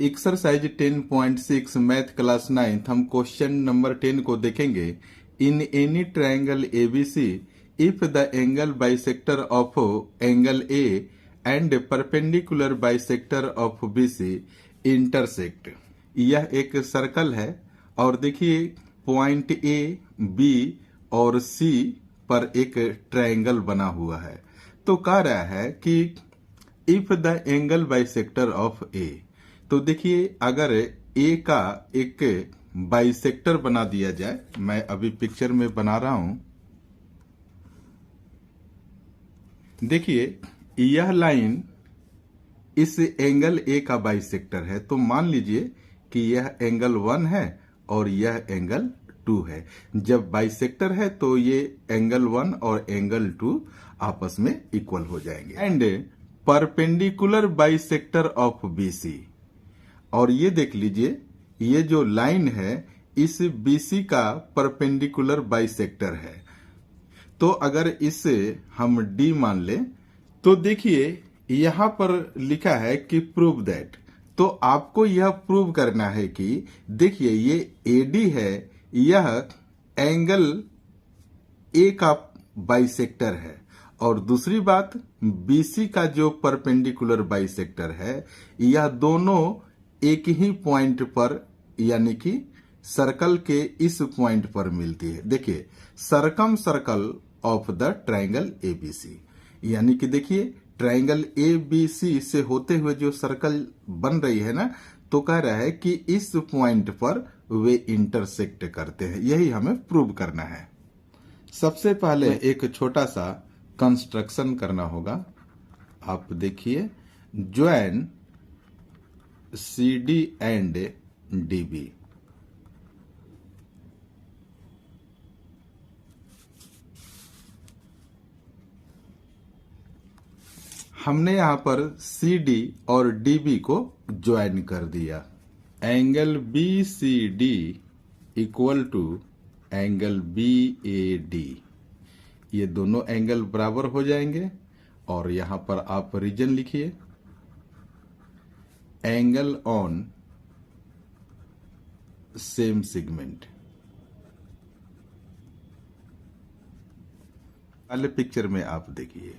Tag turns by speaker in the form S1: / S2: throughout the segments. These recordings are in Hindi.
S1: एक्सरसाइज 10.6 मैथ क्लास 9 हम क्वेश्चन नंबर 10 को देखेंगे। In any triangle ABC if the angle bisector of angle A and perpendicular bisector of BC intersect. यह एक सर्कल है और देखिए पॉइंट ए बी और सी पर एक ट्रायंगल बना हुआ है। तो कह रहा है कि if the angle bisector of A, तो देखिए अगर ए का एक बाइसेक्टर बना दिया जाए, मैं अभी पिक्चर में बना रहा हूं। देखिए यह लाइन इस एंगल ए का बाइसेक्टर है, तो मान लीजिए कि यह एंगल 1 है और यह एंगल 2 है। जब बाइसेक्टर है तो ये एंगल 1 और एंगल 2 आपस में इक्वल हो जाएंगे। And perpendicular bisector of BC, और ये देख लीजिए ये जो लाइन है इस बीसी का परपेंडिकुलर बाइसेक्टर है। तो अगर इसे हम डी मान लें तो देखिए यहां पर लिखा है कि प्रूव दैट, तो आपको यह प्रूव करना है कि देखिए ये एडी है, यह एंगल ए का बाइसेक्टर है, और दूसरी बात बीसी का जो परपेंडिकुलर बाइसेक्टर है यह दोनों एक ही पॉइंट पर यानी कि सर्कल के इस पॉइंट पर मिलती है। देखिए circumcircle of the triangle ABC, यानी कि देखिए ट्रायंगल एबीसी से होते हुए जो सर्कल बन रही है ना, तो कह रहा है कि इस पॉइंट पर वे इंटरसेक्ट करते हैं। यही हमें प्रूव करना है। सबसे पहले एक छोटा सा कंस्ट्रक्शन करना होगा। आप देखिए ज्वाइन CD एंड DB, हमने यहां पर CD और DB को ज्वाइन कर दिया। Angle BCD equal to angle BAD, ये दोनों एंगल बराबर हो जाएंगे। और यहां पर आप रीजन लिखिए, एंगल ऑन सेम सेगमेंट। पहले पिक्चर में आप देखिए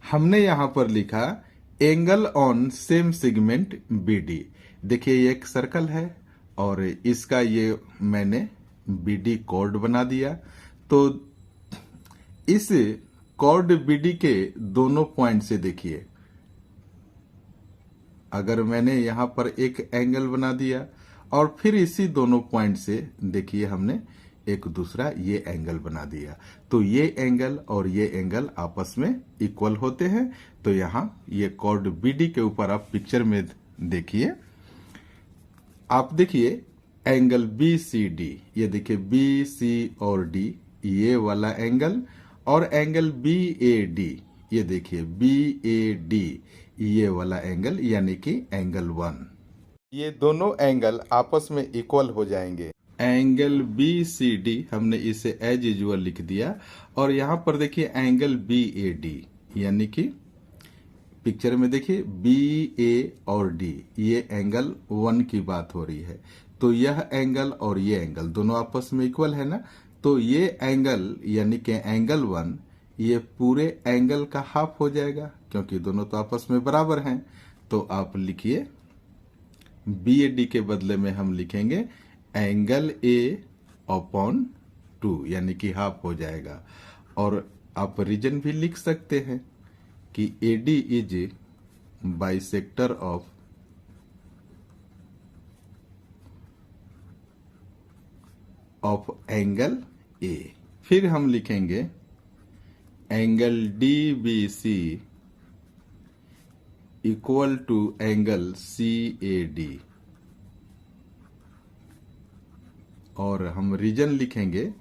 S1: हमने यहां पर लिखा angle on same segment BD। देखिए ये एक सर्कल है और इसका ये मैंने BD कॉर्ड बना दिया। तो इस कॉर्ड BD के दोनों पॉइंट से देखिए, अगर मैंने यहां पर एक एंगल बना दिया और फिर इसी दोनों पॉइंट से देखिए हमने एक दूसरा ये एंगल बना दिया, तो ये एंगल और ये एंगल आपस में इक्वल होते हैं। तो यहां ये कॉर्ड BD के ऊपर आप पिक्चर में देखिए, आप देखिए एंगल BCD, ये देखिए BC और D ये वाला एंगल, और एंगल BAD, ये देखिए BAD ये वाला एंगल, यानी कि एंगल 1। ये दोनों एंगल आपस में इक्वल हो जाएंगे। एंगल BCD हमने इसे एज यूजुअल लिख दिया, और यहां पर देखिए एंगल BAD, यानी कि पिक्चर में देखिए BA और D ये एंगल 1 की बात हो रही है। तो यह एंगल और ये एंगल दोनों आपस में इक्वल है ना, तो ये एंगल यानी कि एंगल 1 ये पूरे एंगल का हाफ हो जाएगा, क्योंकि दोनों तो आपस में बराबर हैं। तो आप लिखिए BAD के बदले में हम लिखेंगे एंगल A अपॉन 2, यानी कि हाफ हो जाएगा। और आप रीजन भी लिख सकते हैं कि AD is bisector of angle A। फिर हम लिखेंगे angle DBC equal to angle CAD, और हम रीजन लिखेंगे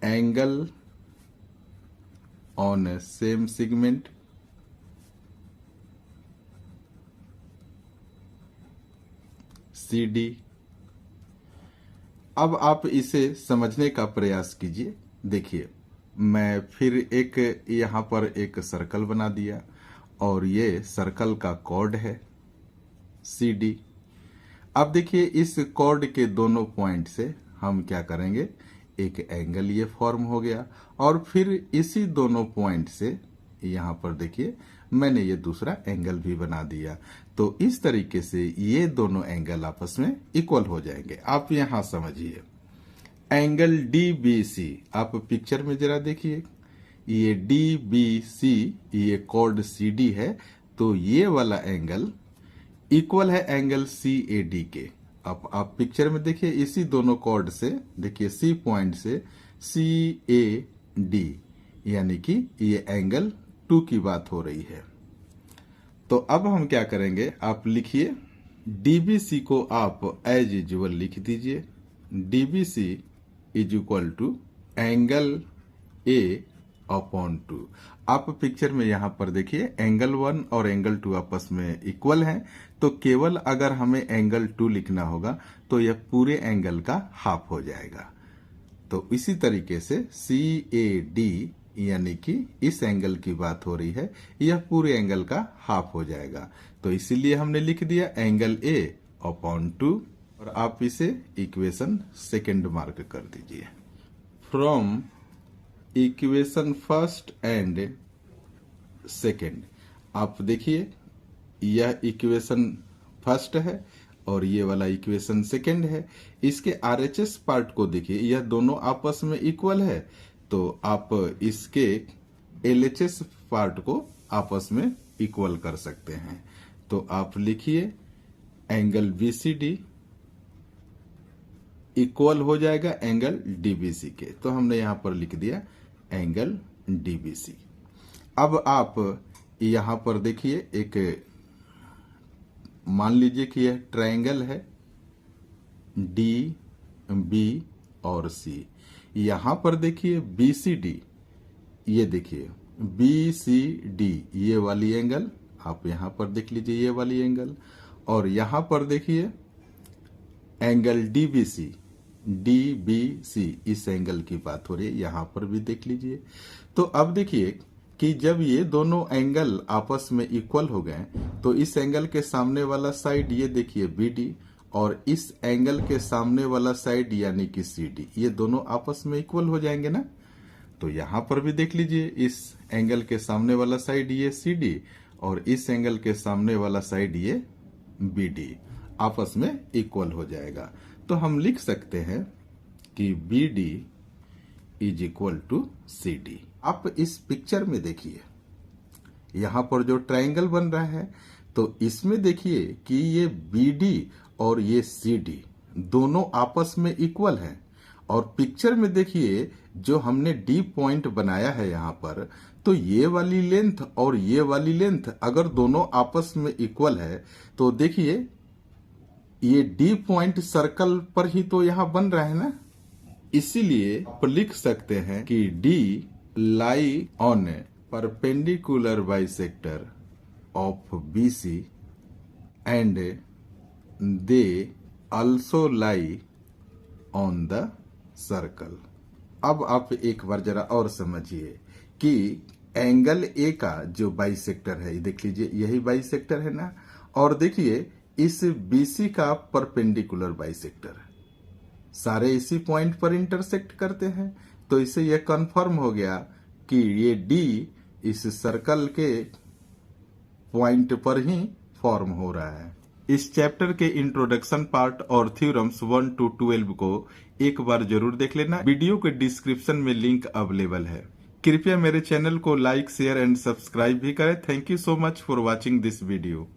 S1: angle on same segment CD। अब आप इसे समझने का प्रयास कीजिए। देखिए मैं फिर एक यहां पर एक सर्कल बना दिया और ये सर्कल का कॉर्ड है CD। अब देखिए इस कॉर्ड के दोनों पॉइंट से हम क्या करेंगे, एक एंगल ये फॉर्म हो गया, और फिर इसी दोनों पॉइंट से यहाँ पर देखिए मैंने ये दूसरा एंगल भी बना दिया। तो इस तरीके से ये दोनों एंगल आपस में इक्वल हो जाएंगे। आप यहाँ समझिए एंगल DBC, आप पिक्चर में जरा देखिए, ये DBC ये कॉर्ड CD है, तो ये वाला एंगल इक्वल है एंगल CAD के। अब आप पिक्चर में देखिए इसी दोनों कॉर्ड से देखिए C पॉइंट से CAD, यानी कि ये एंगल 2 की बात हो रही है। तो अब हम क्या करेंगे, आप लिखिए DBC को आप एज यूजुअल लिख दीजिए, DBC is equal to angle A/2। आप पिक्चर में यहां पर देखिए एंगल 1 और एंगल 2 आपस में इक्वल हैं, तो केवल अगर हमें एंगल 2 लिखना होगा तो यह पूरे एंगल का हाफ हो जाएगा। तो इसी तरीके से CAD, यानी कि इस एंगल की बात हो रही है, यह पूरे एंगल का हाफ हो जाएगा। तो इसीलिए हमने लिख दिया एंगल A/2, और आप इसे इक्वेशन सेकंड मार्क कर दीजिए। From equation first and second, आप देखिए यह इक्वेशन फर्स्ट है और ये वाला इक्वेशन सेकंड है। इसके RHS पार्ट को देखिए, यह दोनों आपस में इक्वल है, तो आप इसके LHS पार्ट को आपस में इक्वल कर सकते हैं। तो आप लिखिए एंगल BCD इक्वल हो जाएगा एंगल DBC के, तो हमने यहां पर लिख दिया एंगल DBC। अब आप यहां पर देखिए एक मान लीजिए कि यह ट्रायंगल है D, B और C। यहां पर देखिए BCD, ये देखिए BCD ये वाली एंगल आप यहां पर देख लीजिए, ये वाली एंगल, और यहां पर देखिए एंगल DBC इस एंगल की बात हो रही है, यहां पर भी देख लीजिए। तो अब देखिए कि जब ये दोनों एंगल आपस में इक्वल हो गए, तो इस एंगल के सामने वाला साइड ये देखिए BD, और इस एंगल के सामने वाला साइड यानी कि CD, ये दोनों आपस में इक्वल हो जाएंगे ना। तो यहां पर भी देख लीजिए इस एंगल के सामने वाला साइड ये CD और इस एंगल के सामने वाला साइड ये BD आपस में इक्वल हो जाएगा। तो हम लिख सकते हैं कि BD is equal to CD। आप इस पिक्चर में देखिए यहां पर जो ट्रायंगल बन रहा है, तो इसमें देखिए कि ये BD और ये CD दोनों आपस में इक्वल हैं, और पिक्चर में देखिए जो हमने D पॉइंट बनाया है यहां पर, तो ये वाली लेंथ और ये वाली लेंथ अगर दोनों आपस में इक्वल है, तो देखिए ये D पॉइंट सर्कल पर ही तो यहां बन रहा है ना। इसीलिए आप लिख सकते हैं कि D lie on A perpendicular bisector of BC and they also lie on the circle. अब आप एक बार जरा और समझिए कि एंगल A का जो बाइसेक्टर है, देख लीजिए यही बाइसेक्टर है ना, और देखिए इस BC का परपेंडिकुलर बाइसेक्टर, सारे इसी पॉइंट पर इंटरसेक्ट करते हैं। तो इससे यह कंफर्म हो गया कि ये D इस सर्कल के पॉइंट पर ही फॉर्म हो रहा है। इस चैप्टर के इंट्रोडक्शन पार्ट और थ्योरम्स 1 to 12 को एक बार जरूर देख लेना। वीडियो के डिस्क्रिप्शन में लिंक अवेलेबल है। कृपया मेरे चैनल को लाइक, शेयर एंड सब्सक्राइब भी करें। Thank you so much for watching this video.